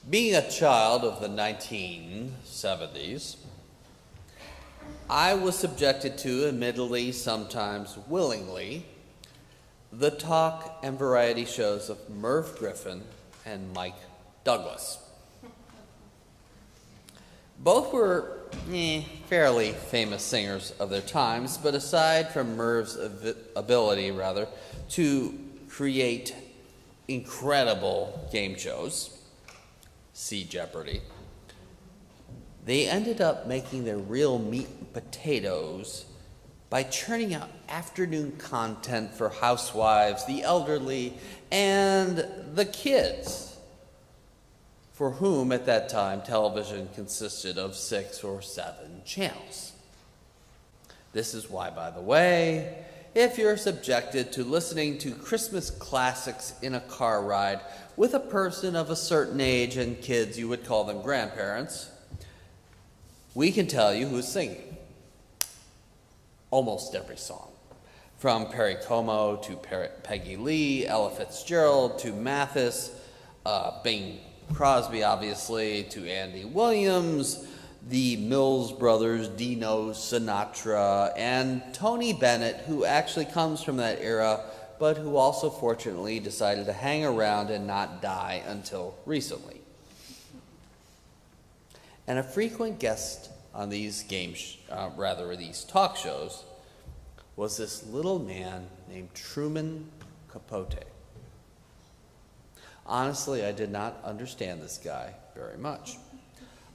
Being a child of the 1970s, I was subjected to, admittedly, sometimes willingly, the talk and variety shows of Merv Griffin and Mike Douglas. Both were fairly famous singers of their times, but aside from Merv's ability, to create incredible game shows, see Jeopardy!, they ended up making their real meat and potatoes by churning out afternoon content for housewives, the elderly, and the kids, for whom at that time television consisted of 6 or 7 channels. This is why, by the way, if you're subjected to listening to Christmas classics in a car ride with a person of a certain age and kids, you would call them grandparents, we can tell you who's singing. Almost every song. From Perry Como to Peggy Lee, Ella Fitzgerald to Mathis, Bing Crosby, obviously, to Andy Williams, the Mills Brothers, Dino Sinatra, and Tony Bennett, who actually comes from that era, but who also fortunately decided to hang around and not die until recently. And a frequent guest on these these talk shows was this little man named Truman Capote. Honestly, I did not understand this guy very much.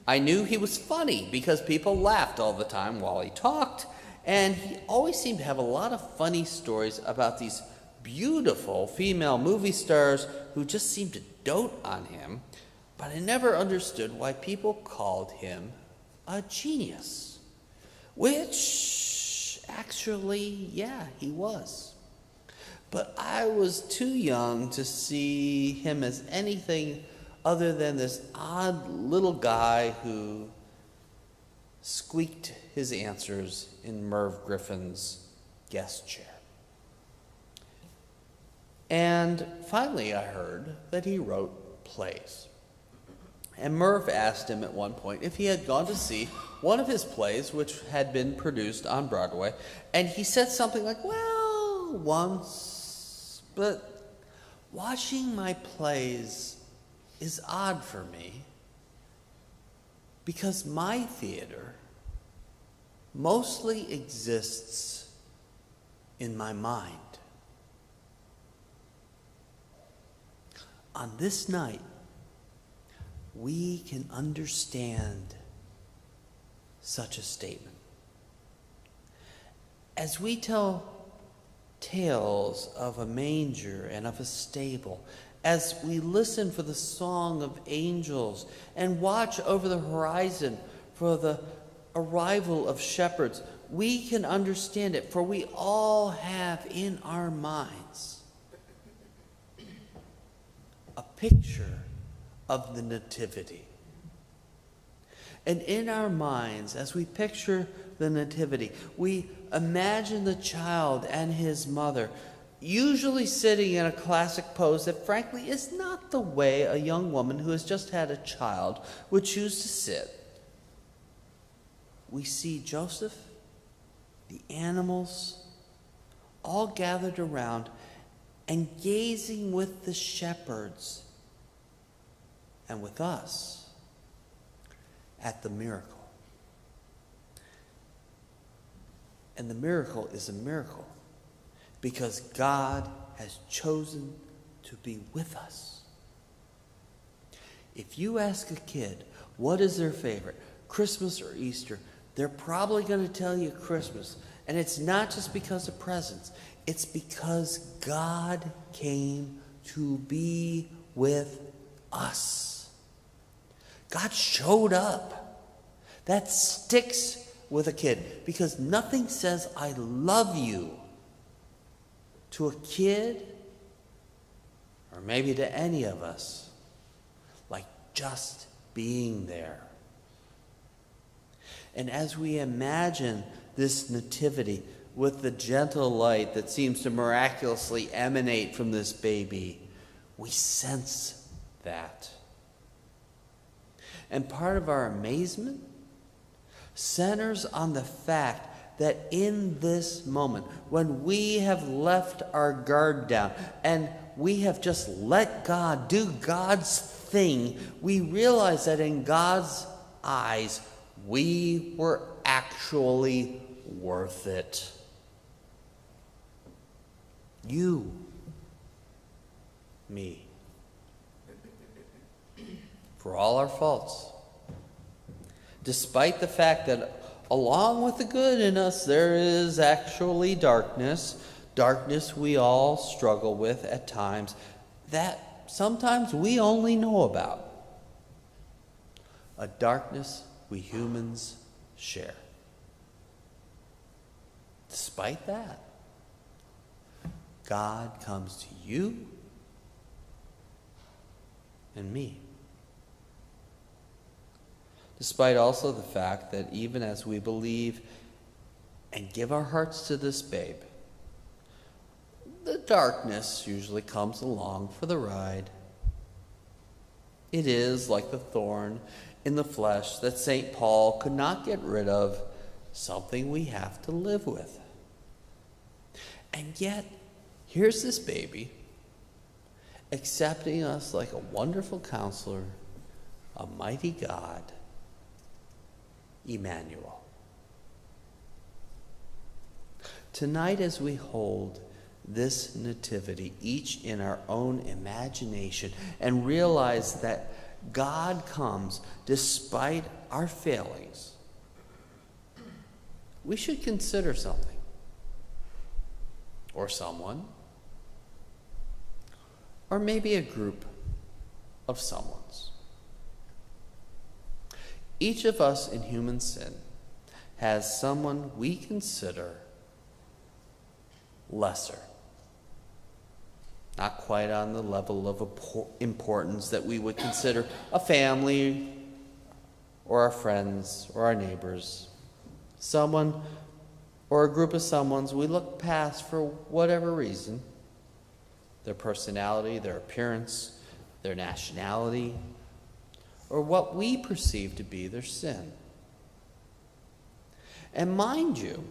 I knew he was funny because people laughed all the time while he talked, and he always seemed to have a lot of funny stories about these beautiful female movie stars who just seemed to dote on him, but I never understood why people called him a genius, which actually, yeah, he was. But I was too young to see him as anything other than this odd little guy who squeaked his answers in Merv Griffin's guest chair. And finally I heard that he wrote plays. And Merv asked him at one point if he had gone to see one of his plays which had been produced on Broadway, and he said something like, well, once, but watching my plays is odd for me because my theater mostly exists in my mind. On this night, we can understand such a statement. As we tell tales of a manger and of a stable, as we listen for the song of angels and watch over the horizon for the arrival of shepherds, we can understand it, for we all have in our minds a picture of the Nativity. And in our minds, as we picture the Nativity, we imagine the child and his mother, usually sitting in a classic pose that frankly is not the way a young woman who has just had a child would choose to sit. We see Joseph, the animals, all gathered around and gazing with the shepherds and with us at the miracle. And the miracle is a miracle because God has chosen to be with us. If you ask a kid what is their favorite, Christmas or Easter, they're probably going to tell you Christmas. And it's not just because of presents. It's because God came to be with us. God showed up. That sticks with a kid because nothing says I love you to a kid, or maybe to any of us, like just being there. And as we imagine this nativity with the gentle light that seems to miraculously emanate from this baby, we sense that. And part of our amazement centers on the fact that in this moment, when we have left our guard down and we have just let God do God's thing, we realize that in God's eyes, we were actually worth it. You, me, for all our faults. Despite the fact that along with the good in us, there is actually darkness we all struggle with at times, that sometimes we only know about. A darkness we humans share. Despite that, God comes to you and me. Despite also the fact that even as we believe and give our hearts to this babe, the darkness usually comes along for the ride. It is like the thorn in the flesh that St. Paul could not get rid of, something we have to live with. And yet, here's this baby accepting us like a wonderful counselor, a mighty God, Emmanuel. Tonight, as we hold this nativity, each in our own imagination, and realize that God comes despite our failings, we should consider something or someone, or maybe a group of someones. Each of us in human sin has someone we consider lesser. Not quite on the level of importance that we would consider a family or our friends or our neighbors. Someone or a group of someones we look past for whatever reason. Their personality, their appearance, their nationality, or what we perceive to be their sin. And mind you,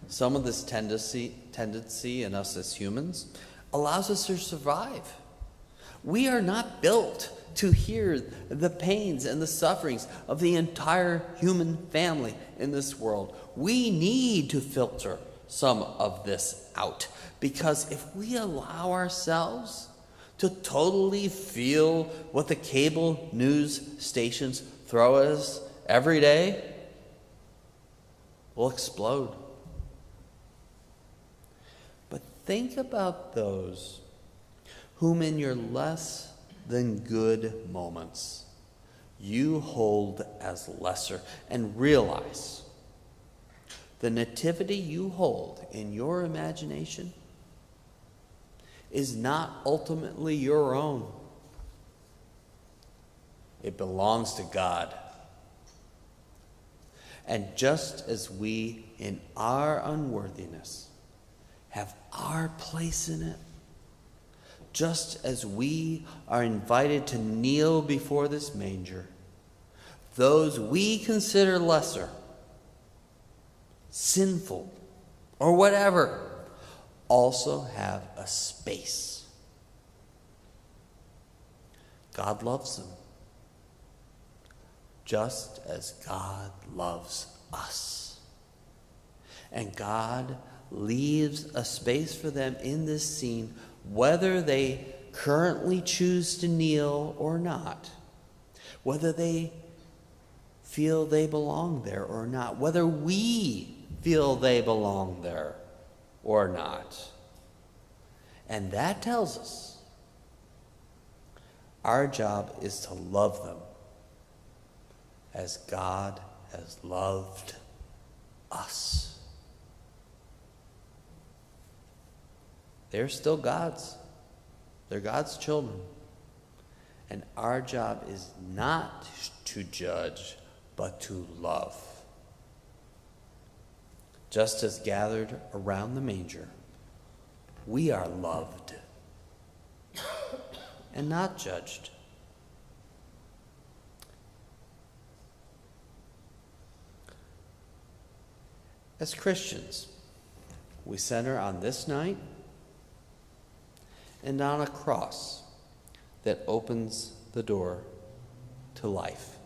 some of this tendency in us as humans allows us to survive. We are not built to hear the pains and the sufferings of the entire human family in this world. We need to filter some of this out, because if we allow ourselves to totally feel what the cable news stations throw at us every day, we'll explode. But think about those whom in your less than good moments you hold as lesser, and realize the nativity you hold in your imagination is not ultimately your own. It belongs to God. And just as we, in our unworthiness, have our place in it, just as we are invited to kneel before this manger, those we consider lesser, sinful, or whatever, also have a space. God loves them, just as God loves us. And God leaves a space for them in this scene, whether they currently choose to kneel or not, whether they feel they belong there or not, whether we feel they belong there or not. And that tells us our job is to love them as God has loved us. They're still God's. They're God's children. And our job is not to judge, but to love. Just as gathered around the manger, we are loved and not judged. As Christians, we center on this night and on a cross that opens the door to life.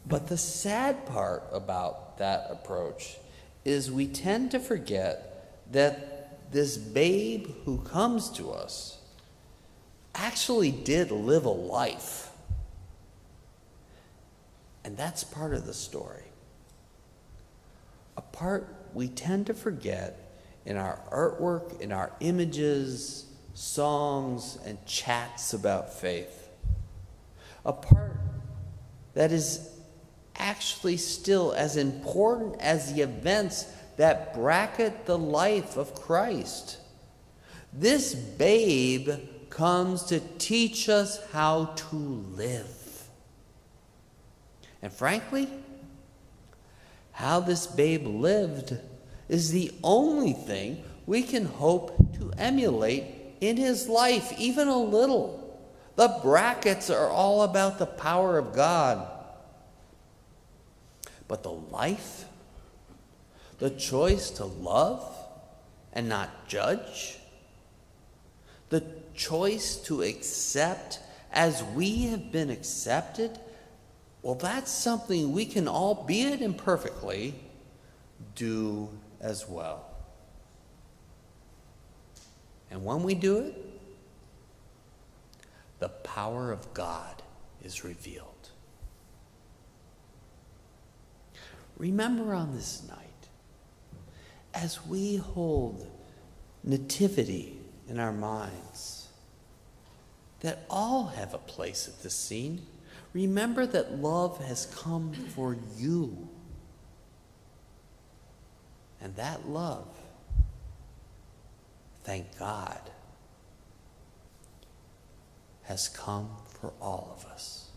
But the sad part about that approach is we tend to forget that this babe who comes to us actually did live a life. And that's part of the story. A part we tend to forget in our artwork, in our images, songs, and chats about faith. A part that is actually still as important as the events that bracket the life of Christ. This babe comes to teach us how to live. And frankly, how this babe lived is the only thing we can hope to emulate in his life, even a little. The brackets are all about the power of God. But the life, the choice to love and not judge, the choice to accept as we have been accepted, well, that's something we can, albeit imperfectly, do as well. And when we do it, the power of God is revealed. Remember on this night, as we hold Nativity in our minds, that all have a place at this scene. Remember that love has come for you. And that love, thank God, has come for all of us.